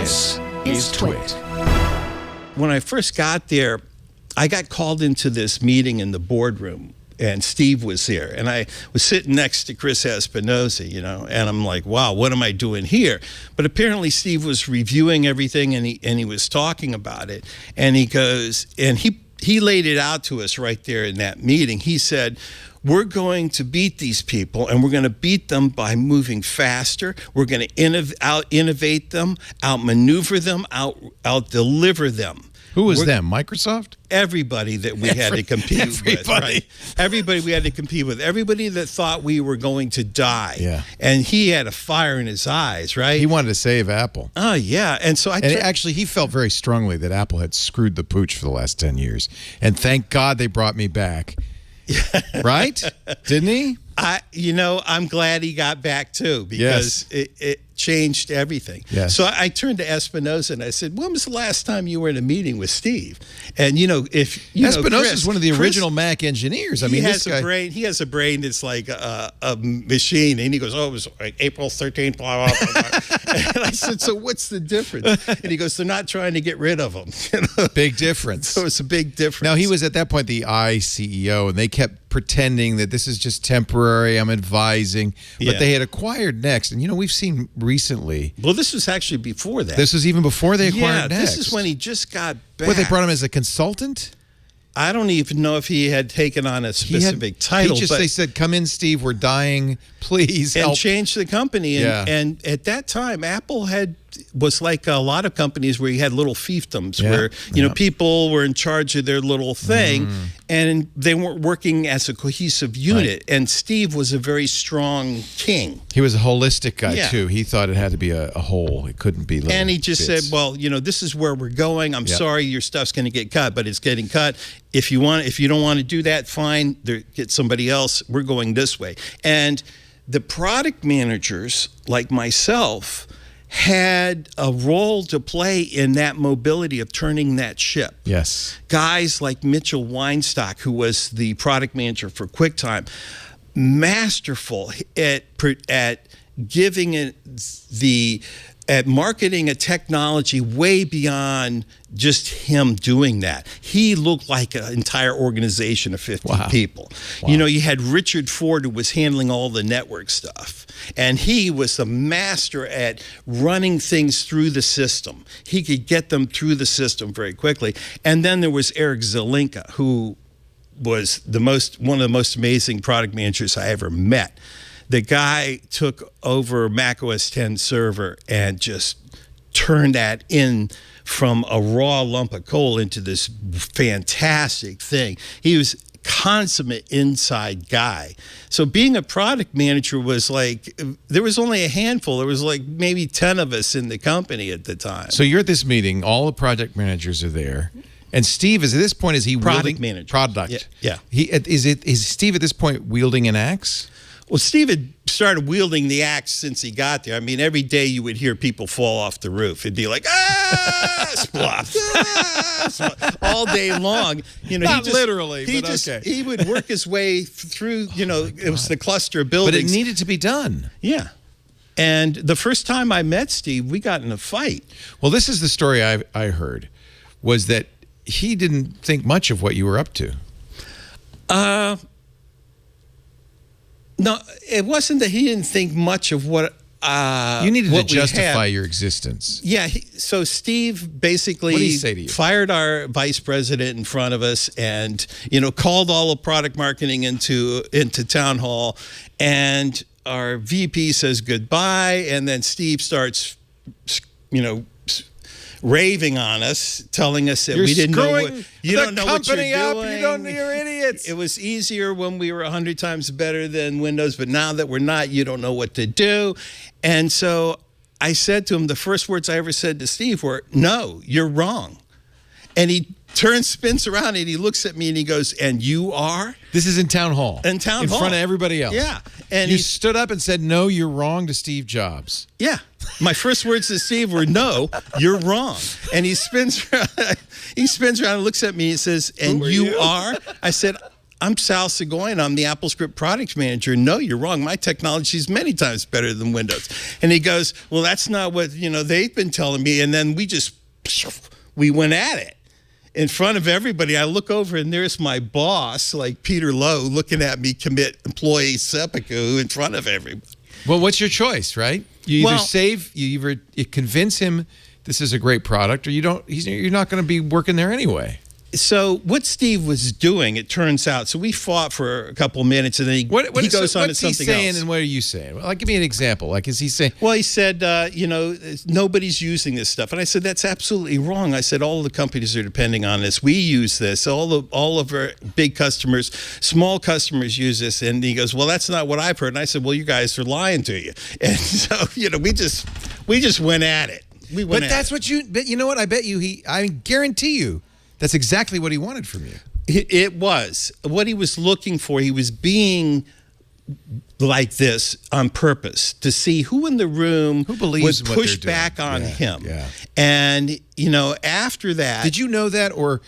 This is TWiT. When I first got there, I got called into this meeting in the boardroom, and Steve was there. And I was sitting next to Chris Espinosa, and I'm like, wow, what am I doing here? But apparently Steve was reviewing everything, and he was talking about it. And he goes, and he laid it out to us right there in that meeting. He said, we're going to beat these people, and we're going to beat them by moving faster. We're going to out-innovate them, outmaneuver them, out-deliver them. Who was them? Microsoft? Everybody that we had to compete with. Right? Everybody we had to compete with. Everybody that thought we were going to die. Yeah. And he had a fire in his eyes, right? He wanted to save Apple. Oh, yeah. And so actually, he felt very strongly that Apple had screwed the pooch for the last 10 years. And thank God they brought me back. Right? Didn't he? I'm glad he got back too, because it changed everything. Yes. So I turned to Espinosa and I said, when was the last time you were in a meeting with Steve? And Espinosa is one of the original Mac engineers. I mean, this guy, he has a brain that's like a machine. And he goes, it was like April 13th, blah, blah, blah. And I said, so what's the difference? And he goes, they're not trying to get rid of him. Big difference. So it's a big difference. Now, he was at that point the CEO, and they kept pretending that this is just temporary, I'm advising. But they had acquired Next. And, we've seen recently. Well, this was actually before that. This was even before they acquired Next. This is when he just got back. What, they brought him as a consultant? I don't even know if he had taken on a specific title. They said, come in, Steve, we're dying, please help. And changed the company. And at that time, Apple was like a lot of companies where you had little fiefdoms where, people were in charge of their little thing and they weren't working as a cohesive unit. Right. And Steve was a very strong king. He was a holistic guy, too. He thought it had to be a whole. It couldn't be little And he just bits. said, well, this is where we're going. I'm sorry your stuff's going to get cut, but it's getting cut. If you don't want to do that, fine. Get somebody else. We're going this way. And the product managers, like myself, had a role to play in that mobility of turning that ship. Yes. Guys like Mitchell Weinstock, who was the product manager for QuickTime, masterful at giving it at marketing a technology way beyond just him doing that. He looked like an entire organization of 50 people. Wow. You had Richard Ford, who was handling all the network stuff. And he was the master at running things through the system. He could get them through the system very quickly. And then there was Eric Zelinka, who was one of the most amazing product managers I ever met. The guy took over Mac OS X server and just turned that in from a raw lump of coal into this fantastic thing. He was a consummate inside guy. So being a product manager was like, there was only a handful. There was like maybe 10 of us in the company at the time. So you're at this meeting. All the project managers are there. And Steve, at this point, is he product manager? Product. Yeah. Is Steve at this point wielding an axe? Well, Steve had started wielding the axe since he got there. I mean, every day you would hear people fall off the roof. It'd be like, splop, splop, all day long. Not literally, He would work his way through, it was the cluster of buildings. But it needed to be done. Yeah. And the first time I met Steve, we got in a fight. Well, this is the story I heard, was that he didn't think much of what you were up to. No, it wasn't that he didn't think much of what you needed to justify your existence. Yeah, so Steve basically fired our vice president in front of us and, called all of product marketing into town hall, and our VP says goodbye, and then Steve starts, raving on us, telling us that we didn't know what you're doing. You're idiots. It was easier when we were 100 times better than Windows, but now that we're not, you don't know what to do. And so I said to him, the first words I ever said to Steve were, "No, you're wrong." And he spins around and he looks at me and he goes, "And you are?" This is in town hall. In town hall. In front of everybody else. Yeah. And he stood up and said, "No, you're wrong," to Steve Jobs. Yeah. My first words to Steve were, "No, you're wrong." And he spins around and looks at me and says, "And you are?" I said, I'm Sal Soghoian. I'm the AppleScript product manager. No, you're wrong. My technology is many times better than Windows. And he goes, well, that's not what, they've been telling me. And then we went at it. In front of everybody, I look over and there's my boss, like Peter Lowe, looking at me commit employee seppuku in front of everybody. Well, what's your choice, right? You either convince him this is a great product, or you don't. You're not going to be working there anyway. So what Steve was doing, it turns out, so we fought for a couple of minutes, and then he goes on to something else. What's he saying, and what are you saying? Well, give me an example. Like, is he saying? Well, he said, nobody's using this stuff, and I said that's absolutely wrong. I said all the companies are depending on this. We use this. All of our big customers, small customers use this, and he goes, well, that's not what I've heard. And I said, well, you guys are lying to you. And so we just went at it. But that's what you. But you know what? I bet you I guarantee you. That's exactly what he wanted from you. It was. What he was looking for, he was being like this on purpose to see who in the room would push back on him. Yeah. And, after that... Did you know that, or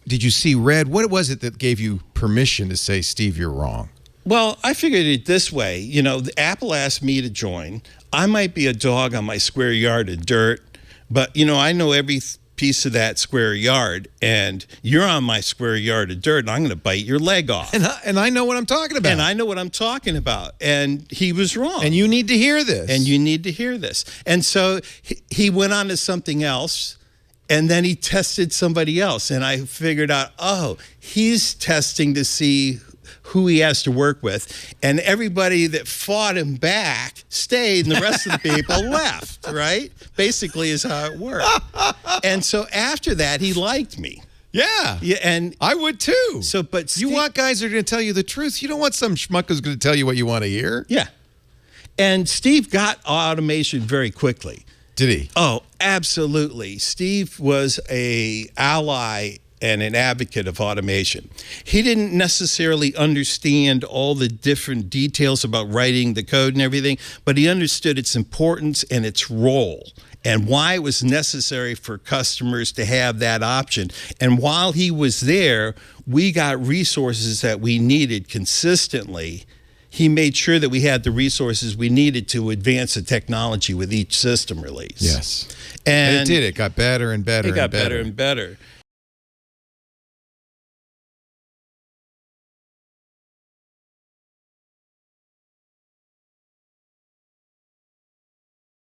did you see red? What was it that gave you permission to say, Steve, you're wrong? Well, I figured it this way. Apple asked me to join. I might be a dog on my square yard of dirt, but, I know every piece of that square yard, and you're on my square yard of dirt, and I'm going to bite your leg off. And I know what I'm talking about. And he was wrong. And you need to hear this. And so he went on to something else, and then he tested somebody else. And I figured out, he's testing to see who he has to work with, and everybody that fought him back stayed, and the rest of the people left, right? Basically is how it worked. And so after that, he liked me. Yeah, and I would too. So, but you want guys that are going to tell you the truth. You don't want some schmuck who's going to tell you what you want to hear. Yeah. And Steve got automation very quickly. Did he? Oh, absolutely. Steve was an ally and an advocate of automation. He didn't necessarily understand all the different details about writing the code and everything, but he understood its importance and its role and why it was necessary for customers to have that option. And while he was there, we got resources that we needed consistently. He made sure that we had the resources we needed to advance the technology with each system release. Yes. And it did. It got better and better. It got better and better.